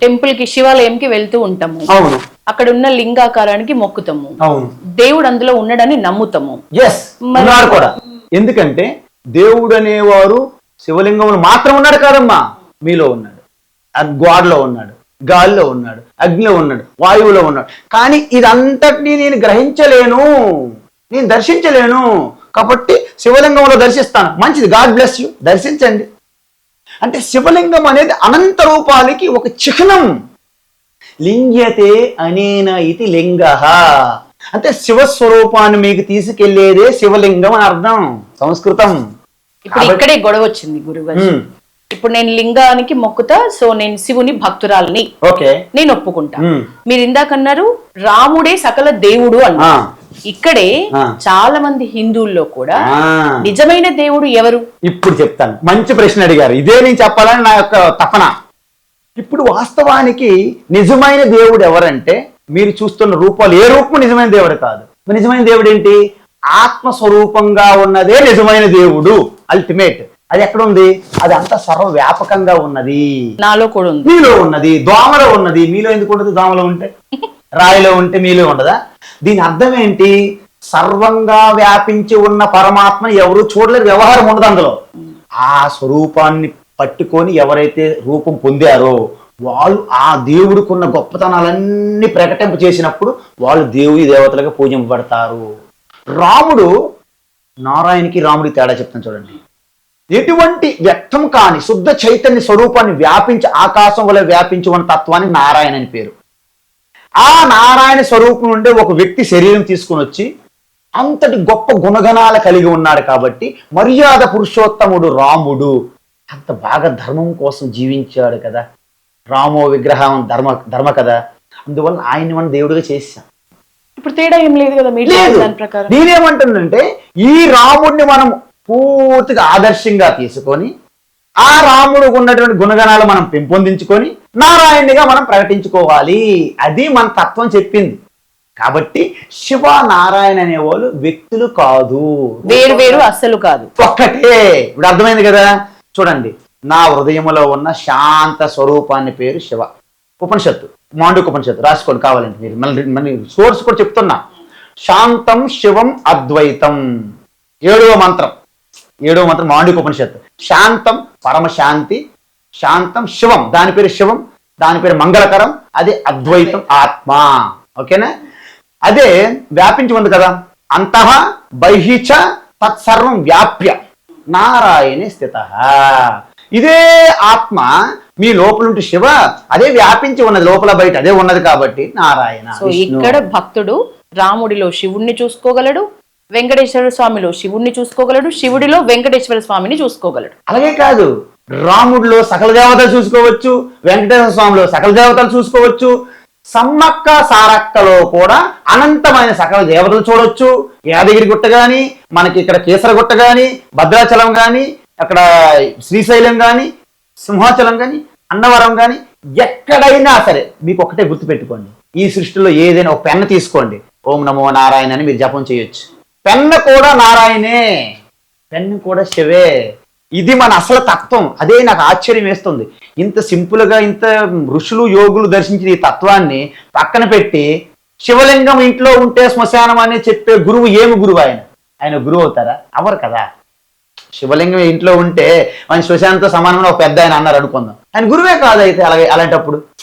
Temple కి శివాలయంకి వెళ్తూ ఉంటాము. అవును. అక్కడ ఉన్న లింగాకారానికి మొక్కుతాము. అవును. దేవుడు అందులో ఉన్నాడని నమ్ముతాము. ఎస్, ఉన్నాడు కూడా. ఎందుకంటే దేవుడు అనేవారు శివలింగంలో మాత్రం ఉన్నాడు కాదమ్మా, మీలో ఉన్నాడు, గోడలో ఉన్నాడు, గాలిలో ఉన్నాడు, అగ్నిలో ఉన్నాడు, వాయువులో ఉన్నాడు. కానీ ఇదంతటినీ నేను గ్రహించలేను, నేను దర్శించలేను, కాబట్టి శివలింగంలో దర్శిస్తాను. మంచిది, గాడ్ బ్లెస్ యూ, దర్శించండి. అంటే శివలింగం అనేది అనంత రూపాలకి ఒక చిహ్నం. లింగ్యతే అనేన ఇది లింగ, అంటే శివస్వరూపాన్ని మీకు తీసుకెళ్లేదే శివలింగం అని అర్థం, సంస్కృతం. ఇప్పుడు ఇక్కడే గొడవ వచ్చింది గురుగారు. ఇప్పుడు నేను లింగానికి మొక్కుతా, సో నేను శివుని భక్తురాలని, ఓకే, నేను ఒప్పుకుంటా. మీరు ఇందాక అన్నారు రాముడే సకల దేవుడు అన్నా. ఇక్కడే చాలా మంది హిందువుల్లో కూడా నిజమైన దేవుడు ఎవరు? ఇప్పుడు చెప్తాను. మంచి ప్రశ్న అడిగారు, ఇదే నేను చెప్పాలని నా యొక్క తపన. ఇప్పుడు వాస్తవానికి నిజమైన దేవుడు ఎవరంటే, మీరు చూస్తున్న రూపాలు ఏ రూపం నిజమైన దేవుడు కాదు. నిజమైన దేవుడు ఏంటి? ఆత్మస్వరూపంగా ఉన్నదే నిజమైన దేవుడు, అల్టిమేట్. అది ఎక్కడ ఉంది? అది అంత సర్వవ్యాపకంగా ఉన్నది. నాలో కూడా ఉంది, మీలో ఉన్నది, దోమలో ఉన్నది. మీలో ఎందుకు ఉండదు? దోమలో ఉంటే, రాయిలో ఉంటే మీలో ఉండదా? దీని అర్థం ఏంటి? సర్వంగా వ్యాపించి ఉన్న పరమాత్మని ఎవరు చూడలేరు, వ్యవహారం ఉండదు అందులో. ఆ స్వరూపాన్ని పట్టుకొని ఎవరైతే రూపం పొందారో వాళ్ళు ఆ దేవుడికున్న గొప్పతనాలన్నీ ప్రకటింప చేసినప్పుడు వాళ్ళు దేవుడి దేవతలుగా పూజింపబడతారు. రాముడు, నారాయణకి రాముడి తేడా చెప్తాను చూడండి. ఎటువంటి వ్యక్తం కాని శుద్ధ చైతన్య స్వరూపాన్ని వ్యాపించి ఆకాశం వల్ల వ్యాపించి ఉన్న తత్వానికి నారాయణ అని పేరు. ఆ నారాయణ స్వరూపం నుండి ఒక వ్యక్తి శరీరం తీసుకుని వచ్చి అంతటి గొప్ప గుణగణాలు కలిగి ఉన్నాడు కాబట్టి మర్యాద పురుషోత్తముడు రాముడు అంత బాగా ధర్మం కోసం జీవించాడు కదా. రామో విగ్రహం ధర్మ కదా, అందువల్ల ఆయన్ని మనం దేవుడిగా చేసాం. ఇప్పుడు తేడా ఏం లేదు కదా మీరు దాని ప్రకారం. నేనేమంటుందంటే ఈ రాముడిని మనం పూర్తిగా ఆదర్శంగా తీసుకొని ఆ రాముడు ఉన్నటువంటి గుణగణాలు మనం పెంపొందించుకొని నారాయణుడిగా మనం ప్రకటించుకోవాలి. అది మన తత్వం చెప్పింది. కాబట్టి శివ నారాయణ అనేవాళ్ళు వ్యక్తులు కాదు, వేరు వేరు అస్సలు కాదు, ఒక్కటే. ఇప్పుడు అర్థమైంది కదా. చూడండి, నా హృదయంలో ఉన్న శాంత స్వరూపాన్ని పేరు శివ. ఉపనిషత్తు, మాండూక్య ఉపనిషత్తు రాసుకోండి కావాలంటే మీరు, మళ్ళీ సోర్స్ కూడా చెప్తున్నా. శాంతం శివం అద్వైతం, ఏడవ మంత్రం మాండూక్య ఉపనిషత్తు. శాంతం పరమశాంతి, శాంతం శివం, దాని పేరు శివం, దాని పేరు మంగళకరం, అది అద్వైతం ఆత్మ. ఓకేనా? అదే వ్యాపించి ఉంది కదా. అంతః బహిః తత్సర్వం వ్యాప్య నారాయణే స్థితః. ఇదే ఆత్మ మీ లోపలుంటే శివ, అదే వ్యాపించి ఉన్నది, లోపల బయట అదే ఉన్నది కాబట్టి నారాయణ. సో ఇక్కడ భక్తుడు రాముడిలో శివుణ్ణి చూసుకోగలడు, వెంకటేశ్వర స్వామిలో శివుణ్ణి చూసుకోగలడు, శివుడిలో వెంకటేశ్వర స్వామిని చూసుకోగలడు. అలాగే కాదు, రాముడిలో సకల దేవతలు చూసుకోవచ్చు, వెంకటేశ్వర స్వామిలో సకల దేవతలు చూసుకోవచ్చు, సమ్మక్క సారక్కలో కూడా అనంతమైన సకల దేవతలు చూడొచ్చు. యాదగిరి గుట్ట గాని, మనకి ఇక్కడ కేసరగుట్ట గాని, భద్రాచలం గాని, అక్కడ శ్రీశైలం గాని, సింహాచలం గాని, అన్నవరం గాని, ఎక్కడైనా సరే మీకు ఒకటే గుర్తుపెట్టుకోండి. ఈ సృష్టిలో ఏదైనా ఒక పెన్ను తీసుకోండి, ఓం నమో నారాయణ అని మీరు జపం చేయొచ్చు. పెన్ను కూడా నారాయణే, పెన్ను కూడా శివే. ఇది మన అసలు తత్వం. అదే నాకు ఆశ్చర్యం వేస్తుంది. ఇంత సింపుల్ గా ఇంత ఋషులు యోగులు దర్శించిన ఈ తత్వాన్ని పక్కన పెట్టి శివలింగం ఇంట్లో ఉంటే శ్మశానం అని చెప్పే గురువు ఏమి గురువు? ఆయన గురువు అవుతారా? అవరు కదా. శివలింగం ఇంట్లో ఉంటే మన శ్మశానంతో సమానమైన ఒక పెద్ద ఆయన అన్నారు అనుకుందాం, ఆయన గురువే కాదు. అయితే అలాగే అలాంటప్పుడు